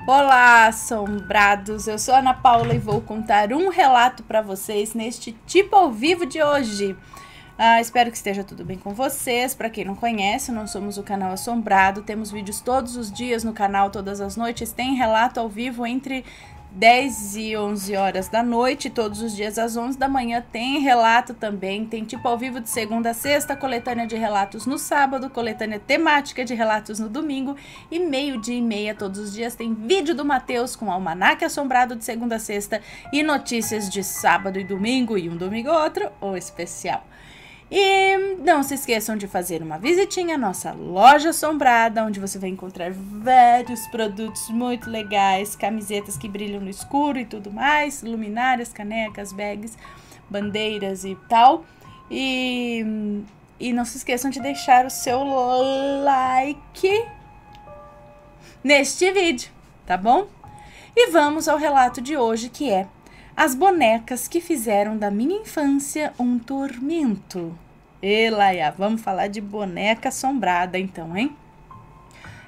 Olá, assombrados! Eu sou a Ana Paula e vou contar um relato para vocês neste Tipo ao Vivo de hoje. Espero que esteja tudo bem com vocês. Para quem não conhece, nós somos o canal Assombrado. Temos vídeos todos os dias no canal, todas as noites. Tem relato ao vivo entre 10 e 11 horas da noite, todos os dias às 11 da manhã tem relato também, tem tipo ao vivo de segunda a sexta, coletânea de relatos no sábado, coletânea temática de relatos no domingo e meio-dia e meia todos os dias tem vídeo do Matheus com almanaque assombrado de segunda a sexta e notícias de sábado e domingo e um domingo ou outro, ou especial. E não se esqueçam de fazer uma visitinha à nossa loja assombrada, onde você vai encontrar vários produtos muito legais, camisetas que brilham no escuro e tudo mais, luminárias, canecas, bags, bandeiras e tal. E não se esqueçam de deixar o seu like neste vídeo, tá bom? E vamos ao relato de hoje, que é as bonecas que fizeram da minha infância um tormento. Laia, vamos falar de boneca assombrada então, hein?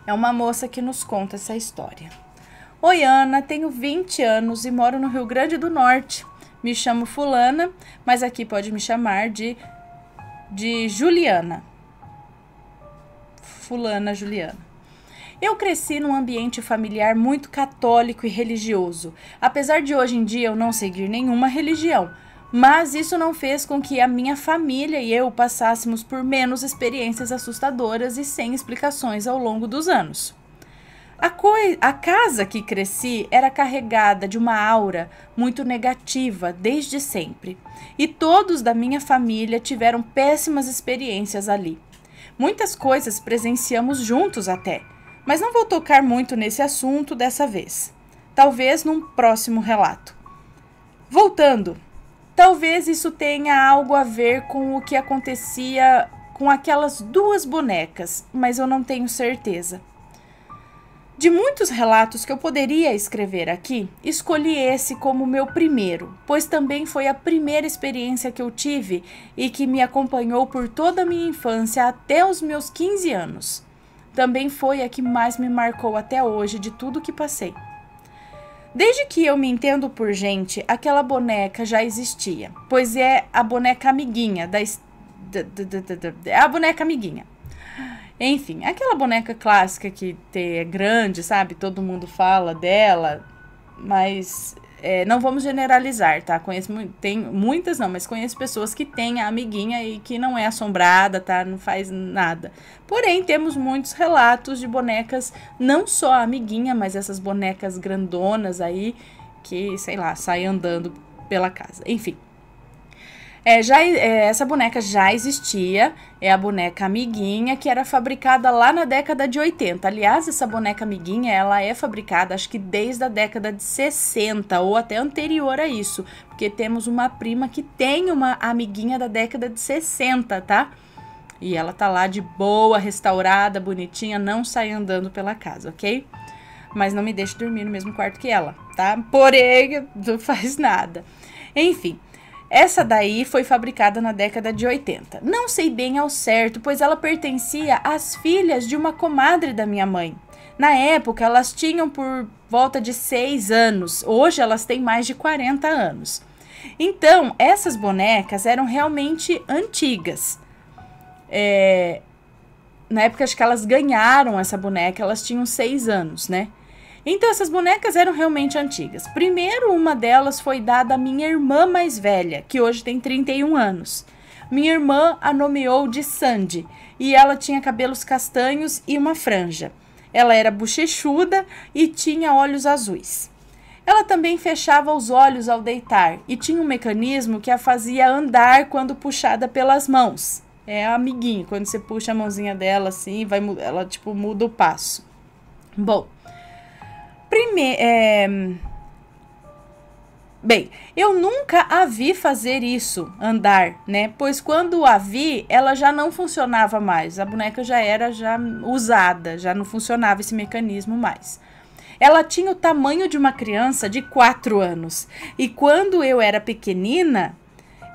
É uma moça que nos conta essa história. Oi, Ana, tenho 20 anos e moro no Rio Grande do Norte. Me chamo Fulana, mas aqui pode me chamar de Juliana. Fulana Juliana. Eu cresci num ambiente familiar muito católico e religioso, apesar de hoje em dia eu não seguir nenhuma religião, mas isso não fez com que a minha família e eu passássemos por menos experiências assustadoras e sem explicações ao longo dos anos. A casa que cresci era carregada de uma aura muito negativa desde sempre, e todos da minha família tiveram péssimas experiências ali. Muitas coisas presenciamos juntos até, mas não vou tocar muito nesse assunto dessa vez. Talvez num próximo relato. Voltando, talvez isso tenha algo a ver com o que acontecia com aquelas duas bonecas, mas eu não tenho certeza. De muitos relatos que eu poderia escrever aqui, escolhi esse como meu primeiro, pois também foi a primeira experiência que eu tive e que me acompanhou por toda a minha infância até os meus 15 anos. Também foi a que mais me marcou até hoje de tudo que passei. Desde que eu me entendo por gente, aquela boneca já existia, pois é a boneca amiguinha a boneca amiguinha. Enfim, aquela boneca clássica que é grande, sabe? Todo mundo fala dela, mas não vamos generalizar, tá? Tem muitas não, mas conheço pessoas que têm a amiguinha e que não é assombrada, tá? Não faz nada. Porém, temos muitos relatos de bonecas, não só a amiguinha, mas essas bonecas grandonas que, sei lá, saem andando pela casa. Enfim. Essa boneca já existia, é a boneca amiguinha, que era fabricada lá na década de 80. Aliás, essa boneca amiguinha, ela é fabricada, acho que desde a década de 60, ou até anterior a isso, porque temos uma prima que tem uma amiguinha da década de 60, tá? E ela tá lá de boa, restaurada, bonitinha, não sai andando pela casa, ok? Mas não me deixe dormir no mesmo quarto que ela, tá? Porém, não faz nada. Enfim. Essa daí foi fabricada na década de 80. Não sei bem ao certo, pois ela pertencia às filhas de uma comadre da minha mãe. Na época, elas tinham por volta de 6 anos. Hoje, elas têm mais de 40 anos. Então, essas bonecas eram realmente antigas. Na época, acho que elas ganharam essa boneca, elas tinham 6 anos, né? Então, essas bonecas eram realmente antigas. Primeiro, uma delas foi dada à minha irmã mais velha, que hoje tem 31 anos. Minha irmã a nomeou de Sandy, e ela tinha cabelos castanhos e uma franja. Ela era bochechuda e tinha olhos azuis. Ela também fechava os olhos ao deitar, e tinha um mecanismo que a fazia andar quando puxada pelas mãos. É a amiguinha, quando você puxa a mãozinha dela assim, ela tipo muda o passo. Bom... Bem, eu nunca a vi fazer isso, andar, né? Pois quando a vi, ela já não funcionava mais. A boneca já era usada, já não funcionava esse mecanismo mais. Ela tinha o tamanho de uma criança de 4 anos. E quando eu era pequenina,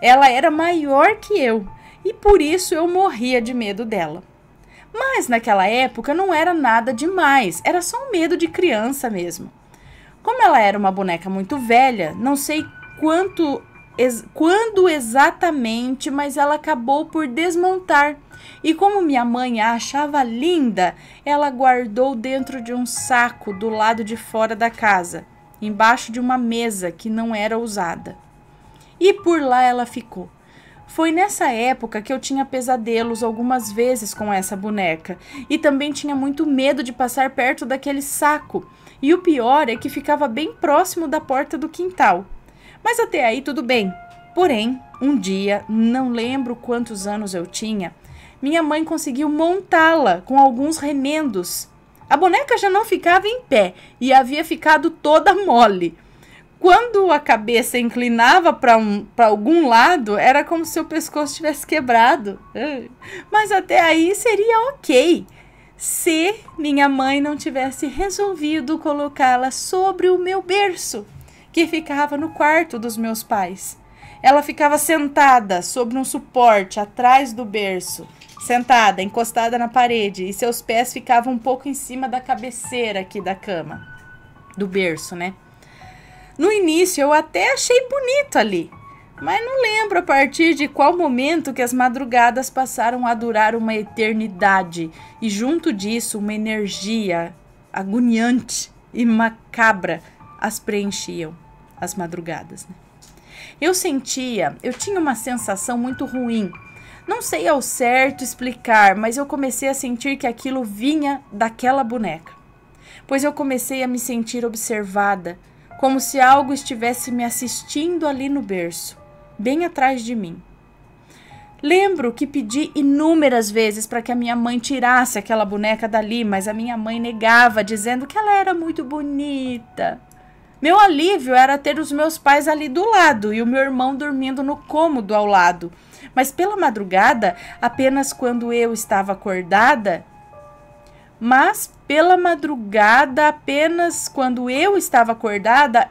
ela era maior que eu. E por isso eu morria de medo dela. Mas naquela época não era nada demais, era só um medo de criança mesmo. Como ela era uma boneca muito velha, não sei quando exatamente, mas ela acabou por desmontar. E como minha mãe a achava linda, ela guardou dentro de um saco do lado de fora da casa, embaixo de uma mesa que não era usada. E por lá ela ficou. Foi nessa época que eu tinha pesadelos algumas vezes com essa boneca e também tinha muito medo de passar perto daquele saco. E o pior é que ficava bem próximo da porta do quintal. Mas até aí tudo bem. Porém, um dia, não lembro quantos anos eu tinha, minha mãe conseguiu montá-la com alguns remendos. A boneca já não ficava em pé e havia ficado toda mole. Quando a cabeça inclinava para algum lado, era como se o pescoço tivesse quebrado. Mas até aí seria ok, se minha mãe não tivesse resolvido colocá-la sobre o meu berço, que ficava no quarto dos meus pais. Ela ficava sentada sobre um suporte atrás do berço, sentada, encostada na parede, e seus pés ficavam um pouco em cima da cabeceira aqui da cama, do berço, né? No início eu até achei bonito ali, mas não lembro a partir de qual momento que as madrugadas passaram a durar uma eternidade e junto disso uma energia agoniante e macabra as preenchiam, as madrugadas, né? Eu tinha uma sensação muito ruim. Não sei ao certo explicar, mas eu comecei a sentir que aquilo vinha daquela boneca. Pois eu comecei a me sentir observada, como se algo estivesse me assistindo ali no berço, bem atrás de mim. Lembro que pedi inúmeras vezes para que a minha mãe tirasse aquela boneca dali, mas a minha mãe negava, dizendo que ela era muito bonita. Meu alívio era ter os meus pais ali do lado e o meu irmão dormindo no cômodo ao lado. Mas pela madrugada, apenas quando eu estava acordada,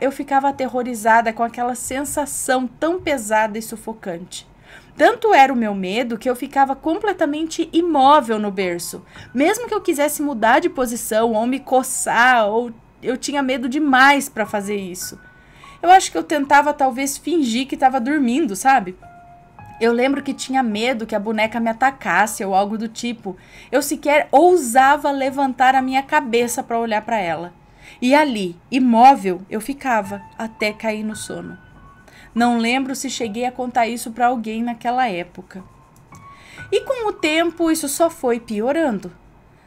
eu ficava aterrorizada com aquela sensação tão pesada e sufocante. Tanto era o meu medo que eu ficava completamente imóvel no berço. Mesmo que eu quisesse mudar de posição ou me coçar, eu tinha medo demais para fazer isso. Eu acho que eu tentava talvez fingir que estava dormindo, sabe? Eu lembro que tinha medo que a boneca me atacasse ou algo do tipo. Eu sequer ousava levantar a minha cabeça para olhar para ela. E ali, imóvel, eu ficava até cair no sono. Não lembro se cheguei a contar isso para alguém naquela época. E com o tempo, isso só foi piorando.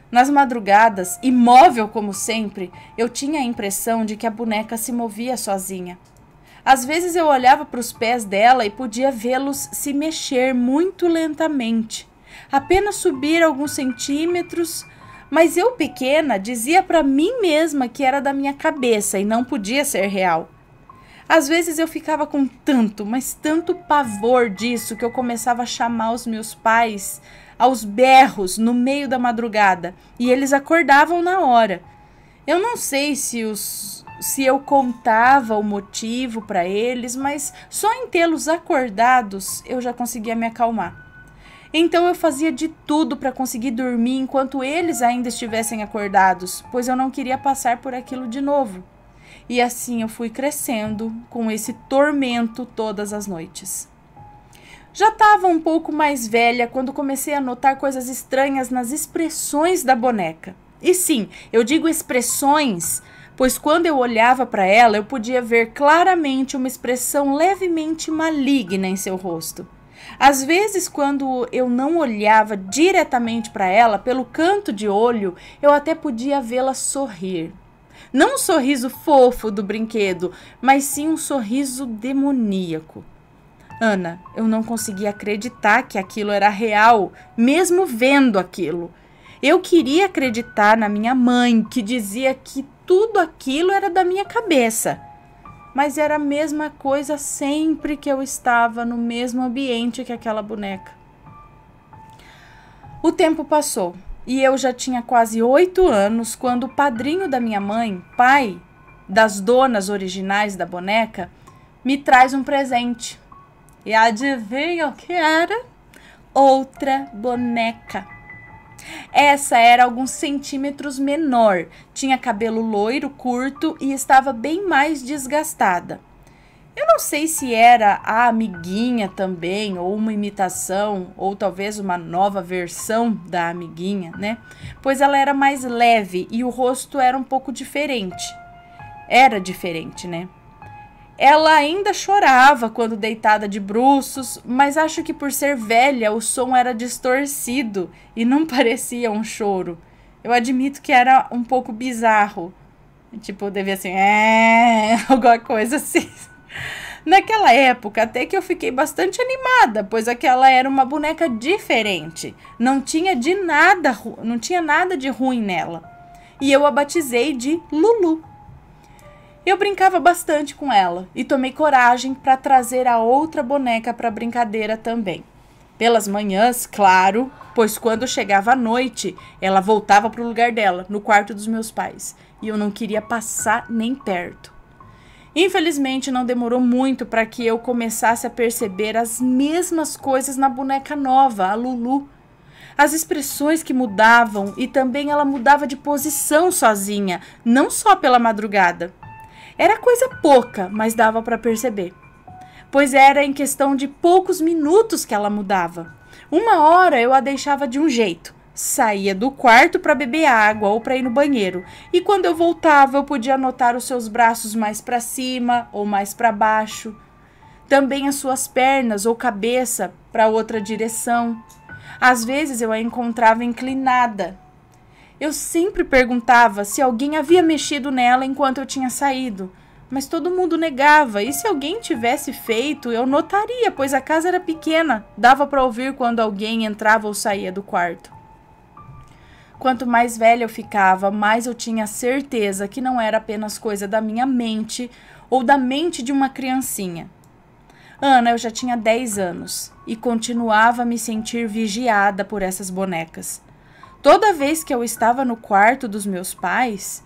Nas madrugadas, imóvel como sempre, eu tinha a impressão de que a boneca se movia sozinha. Às vezes eu olhava para os pés dela e podia vê-los se mexer muito lentamente, apenas subir alguns centímetros, mas eu, pequena, dizia para mim mesma que era da minha cabeça e não podia ser real. Às vezes eu ficava com tanto, mas tanto pavor disso que eu começava a chamar os meus pais aos berros no meio da madrugada e eles acordavam na hora. Eu não sei se eu contava o motivo para eles, mas só em tê-los acordados eu já conseguia me acalmar. Então eu fazia de tudo para conseguir dormir enquanto eles ainda estivessem acordados, pois eu não queria passar por aquilo de novo. E assim eu fui crescendo com esse tormento todas as noites. Já estava um pouco mais velha quando comecei a notar coisas estranhas nas expressões da boneca. E sim, eu digo expressões, pois quando eu olhava para ela eu podia ver claramente uma expressão levemente maligna em seu rosto. Às vezes, quando eu não olhava diretamente para ela, pelo canto de olho, eu até podia vê-la sorrir. Não um sorriso fofo do brinquedo, mas sim um sorriso demoníaco. Ana, eu não conseguia acreditar que aquilo era real, mesmo vendo aquilo. Eu queria acreditar na minha mãe, que dizia que tudo aquilo era da minha cabeça. Mas era a mesma coisa sempre que eu estava no mesmo ambiente que aquela boneca. O tempo passou e eu já tinha quase 8 anos quando o padrinho da minha mãe, pai das donas originais da boneca, me traz um presente. E adivinha o que era? Outra boneca. Essa era alguns centímetros menor, tinha cabelo loiro curto e estava bem mais desgastada. Eu não sei se era a amiguinha também, ou uma imitação, ou talvez uma nova versão da amiguinha, né? Pois ela era mais leve e o rosto era um pouco diferente. Era diferente, né? Ela ainda chorava quando deitada de bruços, mas acho que por ser velha o som era distorcido e não parecia um choro. Eu admito que era um pouco bizarro. Tipo, devia assim, alguma coisa assim. Naquela época, até que eu fiquei bastante animada, pois aquela era uma boneca diferente. Não tinha nada de ruim nela. E eu a batizei de Lulu. Eu brincava bastante com ela e tomei coragem para trazer a outra boneca para a brincadeira também. Pelas manhãs, claro, pois quando chegava a noite, ela voltava para o lugar dela, no quarto dos meus pais, e eu não queria passar nem perto. Infelizmente, não demorou muito para que eu começasse a perceber as mesmas coisas na boneca nova, a Lulu. As expressões que mudavam e também ela mudava de posição sozinha, não só pela madrugada. Era coisa pouca, mas dava para perceber. Pois era em questão de poucos minutos que ela mudava. Uma hora eu a deixava de um jeito. Saía do quarto para beber água ou para ir no banheiro. E quando eu voltava, eu podia notar os seus braços mais para cima ou mais para baixo. Também as suas pernas ou cabeça para outra direção. Às vezes eu a encontrava inclinada. Eu sempre perguntava se alguém havia mexido nela enquanto eu tinha saído. Mas todo mundo negava, e se alguém tivesse feito, eu notaria, pois a casa era pequena. Dava para ouvir quando alguém entrava ou saía do quarto. Quanto mais velha eu ficava, mais eu tinha certeza que não era apenas coisa da minha mente ou da mente de uma criancinha. Ana, eu já tinha 10 anos e continuava a me sentir vigiada por essas bonecas. Toda vez que eu estava no quarto dos meus pais,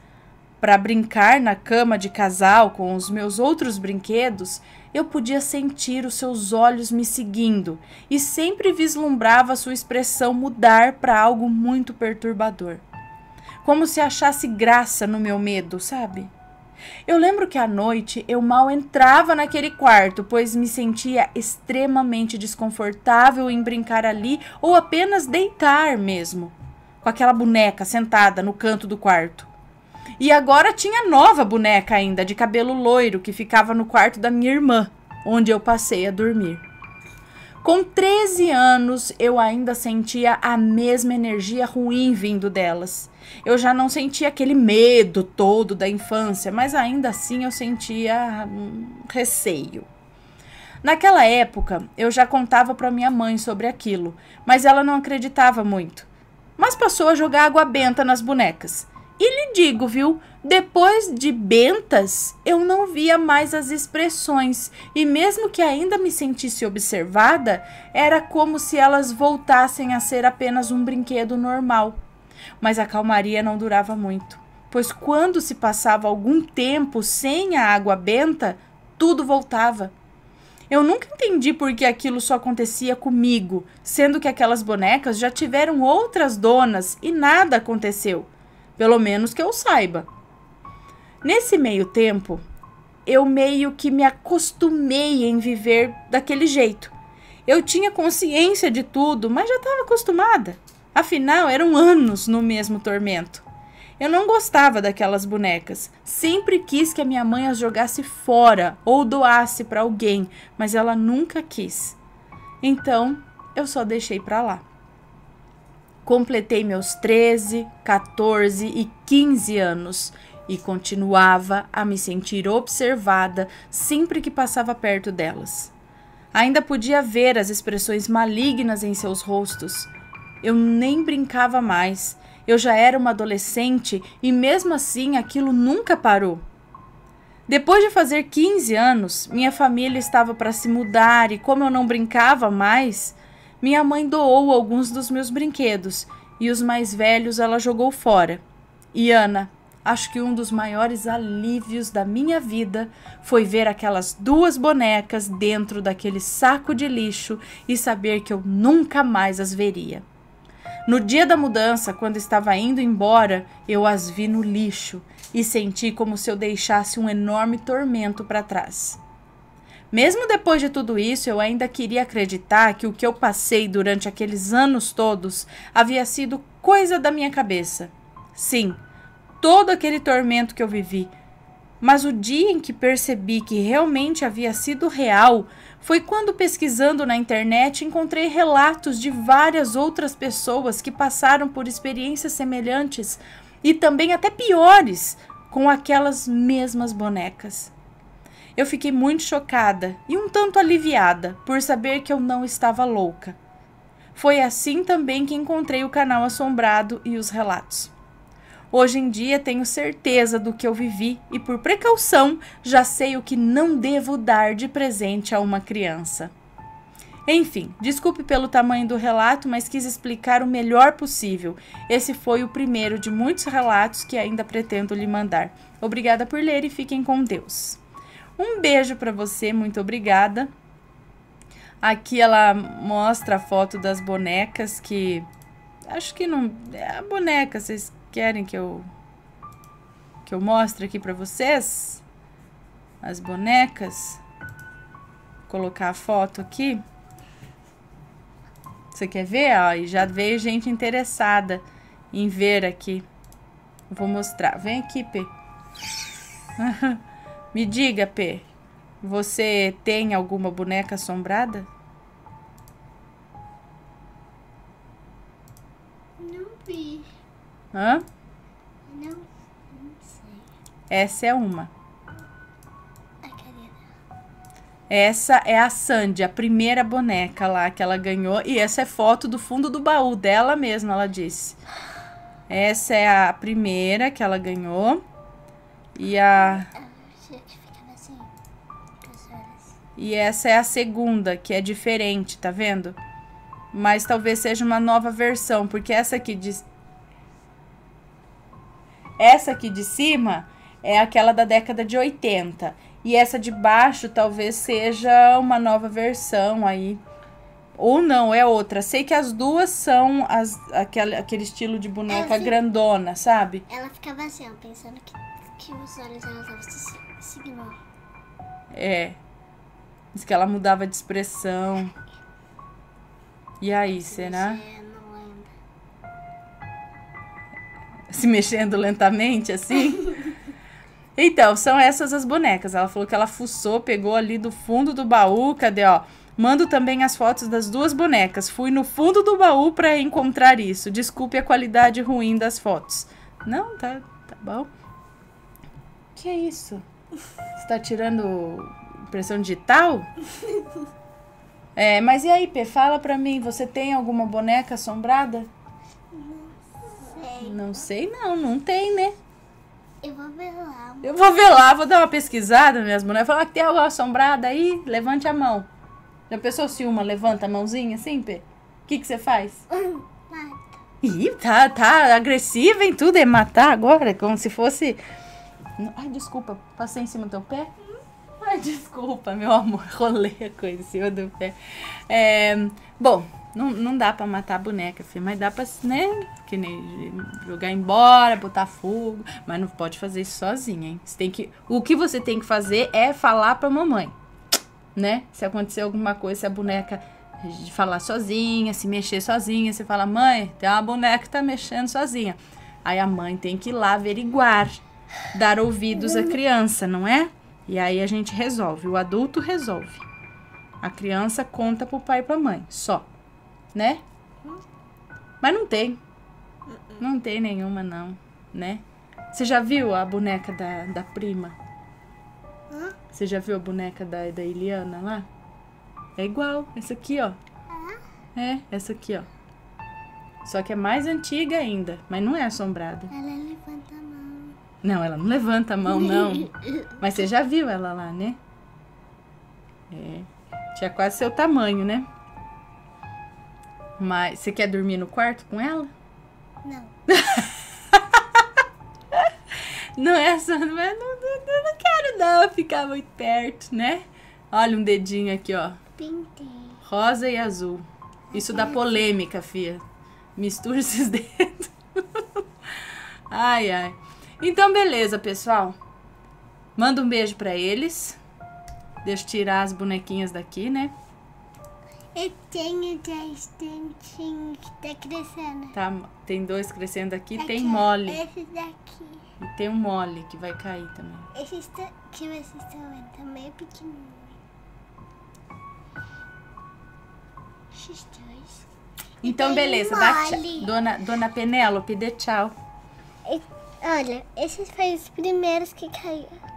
para brincar na cama de casal com os meus outros brinquedos, eu podia sentir os seus olhos me seguindo e sempre vislumbrava sua expressão mudar para algo muito perturbador. Como se achasse graça no meu medo, sabe? Eu lembro que à noite eu mal entrava naquele quarto, pois me sentia extremamente desconfortável em brincar ali ou apenas deitar mesmo, com aquela boneca sentada no canto do quarto. E agora tinha nova boneca ainda, de cabelo loiro, que ficava no quarto da minha irmã, onde eu passei a dormir. Com 13 anos, eu ainda sentia a mesma energia ruim vindo delas. Eu já não sentia aquele medo todo da infância, mas ainda assim eu sentia receio. Naquela época, eu já contava para minha mãe sobre aquilo, mas ela não acreditava muito. Mas passou a jogar água benta nas bonecas. E lhe digo, viu, depois de bentas, eu não via mais as expressões, e mesmo que ainda me sentisse observada, era como se elas voltassem a ser apenas um brinquedo normal. Mas a calmaria não durava muito, pois quando se passava algum tempo sem a água benta, tudo voltava. Eu nunca entendi por que aquilo só acontecia comigo, sendo que aquelas bonecas já tiveram outras donas e nada aconteceu. Pelo menos que eu saiba. Nesse meio tempo, eu meio que me acostumei em viver daquele jeito. Eu tinha consciência de tudo, mas já estava acostumada. Afinal, eram anos no mesmo tormento. Eu não gostava daquelas bonecas. Sempre quis que a minha mãe as jogasse fora ou doasse para alguém, mas ela nunca quis. Então, eu só deixei para lá. Completei meus 13, 14 e 15 anos e continuava a me sentir observada sempre que passava perto delas. Ainda podia ver as expressões malignas em seus rostos. Eu nem brincava mais. Eu já era uma adolescente e mesmo assim aquilo nunca parou. Depois de fazer 15 anos, minha família estava para se mudar e como eu não brincava mais, minha mãe doou alguns dos meus brinquedos e os mais velhos ela jogou fora. E Ana, acho que um dos maiores alívios da minha vida foi ver aquelas 2 bonecas dentro daquele saco de lixo e saber que eu nunca mais as veria. No dia da mudança, quando estava indo embora, eu as vi no lixo e senti como se eu deixasse um enorme tormento para trás. Mesmo depois de tudo isso, eu ainda queria acreditar que o que eu passei durante aqueles anos todos havia sido coisa da minha cabeça. Sim, todo aquele tormento que eu vivi. Mas o dia em que percebi que realmente havia sido real foi quando, pesquisando na internet, encontrei relatos de várias outras pessoas que passaram por experiências semelhantes e também até piores com aquelas mesmas bonecas. Eu fiquei muito chocada e um tanto aliviada por saber que eu não estava louca. Foi assim também que encontrei o canal Assombrado e os relatos. Hoje em dia tenho certeza do que eu vivi e, por precaução, já sei o que não devo dar de presente a uma criança. Enfim, desculpe pelo tamanho do relato, mas quis explicar o melhor possível. Esse foi o primeiro de muitos relatos que ainda pretendo lhe mandar. Obrigada por ler e fiquem com Deus. Um beijo para você, muito obrigada. Aqui ela mostra a foto das bonecas que... Acho que não... É a boneca, vocês querem que eu mostre aqui para vocês? As bonecas. Vou colocar a foto aqui. Você quer ver? Ó, e já veio gente interessada em ver aqui. Eu vou mostrar. Vem aqui, P. Me diga, P. Você tem alguma boneca assombrada? Não vi. Hã? Não sei. Essa é uma. A querida. Essa é a Sandy, a primeira boneca lá que ela ganhou. E essa é foto do fundo do baú dela mesma, ela disse. Essa é a primeira que ela ganhou. E a... Assim, E essa é a segunda, que é diferente, tá vendo? Mas talvez seja uma nova versão, porque essa aqui de cima é aquela da década de 80. E essa de baixo talvez seja uma nova versão aí. Ou não, é outra. Sei que as duas são aquele estilo de boneca grandona, sabe? Ela ficava assim, ó, pensando que os olhos dela estavam se seguindo. É. Diz que ela mudava de expressão. E aí, será? Não lembro. Se mexendo lentamente, assim? Então, são essas as bonecas. Ela falou que ela fuçou, pegou ali do fundo do baú. Cadê, ó? Mando também as fotos das duas bonecas. Fui no fundo do baú pra encontrar isso. Desculpe a qualidade ruim das fotos. Não, tá bom. Que é isso? Você tá tirando impressão digital? Mas e aí, Pê? Fala pra mim, você tem alguma boneca assombrada? Não sei. Não tem, né? Eu vou ver lá. Eu vou ver lá, vou dar uma pesquisada nas minhas bonecas. Falar que tem algo assombrado aí, levante a mão. Já pensou se uma levanta a mãozinha assim, Pê? O que você faz? Mata. Ih, tá agressiva em tudo, é matar agora, como se fosse... Ai, desculpa, passei em cima do teu pé? Ai, desculpa, meu amor, rolei a coisa em cima do pé. Bom, não dá pra matar a boneca, filho, mas dá pra, né, que nem jogar embora, botar fogo, mas não pode fazer isso sozinha, hein? O que você tem que fazer é falar pra mamãe, né? Se acontecer alguma coisa, se a boneca falar sozinha, se mexer sozinha, você fala, mãe, tem uma boneca que tá mexendo sozinha. Aí a mãe tem que ir lá averiguar, dar ouvidos à criança, não é? E aí a gente resolve, o adulto resolve. A criança conta pro pai e pra mãe, só, né? Mas não tem. Não tem nenhuma, não, né? Você já viu a boneca da prima? Você já viu a boneca da Eliana lá? É igual, essa aqui, ó. Essa aqui, ó. Só que é mais antiga ainda, mas não é assombrada. Ela levanta a mão. Não, ela não levanta a mão, não. Mas você já viu ela lá, né? Tinha quase seu tamanho, né? Mas você quer dormir no quarto com ela? Não. Não é só... Não quero não ficar muito perto, né? Olha um dedinho aqui, ó. Pintei. Rosa e azul. Isso dá polêmica, fia. Mistura esses dedos. Ai, ai. Então, beleza, pessoal. Manda um beijo pra eles. Deixa eu tirar as bonequinhas daqui, né? Eu tenho 10 dentinhos que tá crescendo. Tá, tem 2 crescendo aqui. Aqui, Tem mole. Esse daqui. E tem um mole que vai cair também. Esse que vocês estão vendo também é pequenininho. Esses dois. Então, tem beleza. Dá mole. tchau. Dona Penélope, dê tchau. Olha, esses foram os primeiros que caíram.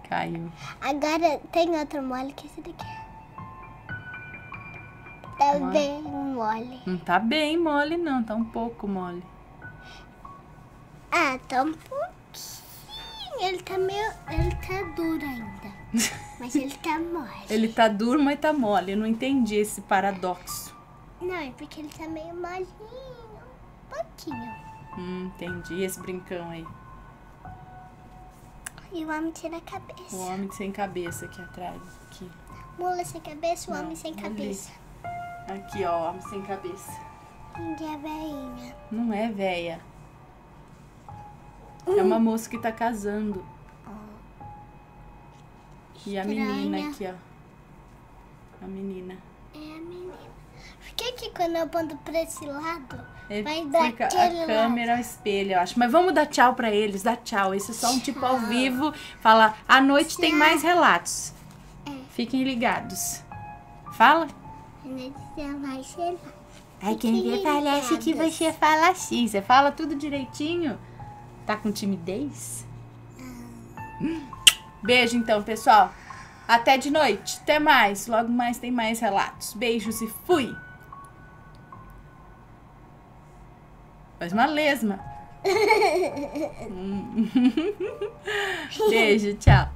Caiu. Agora tem outro mole que esse daqui. Tá Mole. bem mole. Não tá bem mole, não. Tá um pouco mole. Ah, tá um pouquinho. Ele tá duro ainda. Mas ele tá mole. Ele tá duro, mas tá mole. Eu não entendi esse paradoxo. Não, é porque ele tá meio molinho. Um pouquinho. Entendi esse brincão aí. E o homem tira a cabeça. O homem sem cabeça aqui atrás. Aqui, Mula sem cabeça, o Não, homem sem ali. cabeça. aqui ó, homem sem cabeça. E a veinha. Não é véia. É uma moça que tá casando. E a menina Estranha. aqui, ó. A menina. É a menina. Por que quando eu aponto pra esse lado, vai Fica daquele a câmera ao espelho, eu acho. Mas vamos dar tchau pra eles, dá tchau. Esse é só um tipo ao vivo. Fala, à noite tem Tchau. mais relatos. É. Fiquem ligados. Fala. Vai ser lá. Ai, quem vê parece que você fala assim. Você fala tudo direitinho? Tá com timidez? Beijo então, pessoal. Até de noite. Até mais. Logo mais tem mais relatos. Beijos e fui. Faz uma lesma. Beijo, tchau.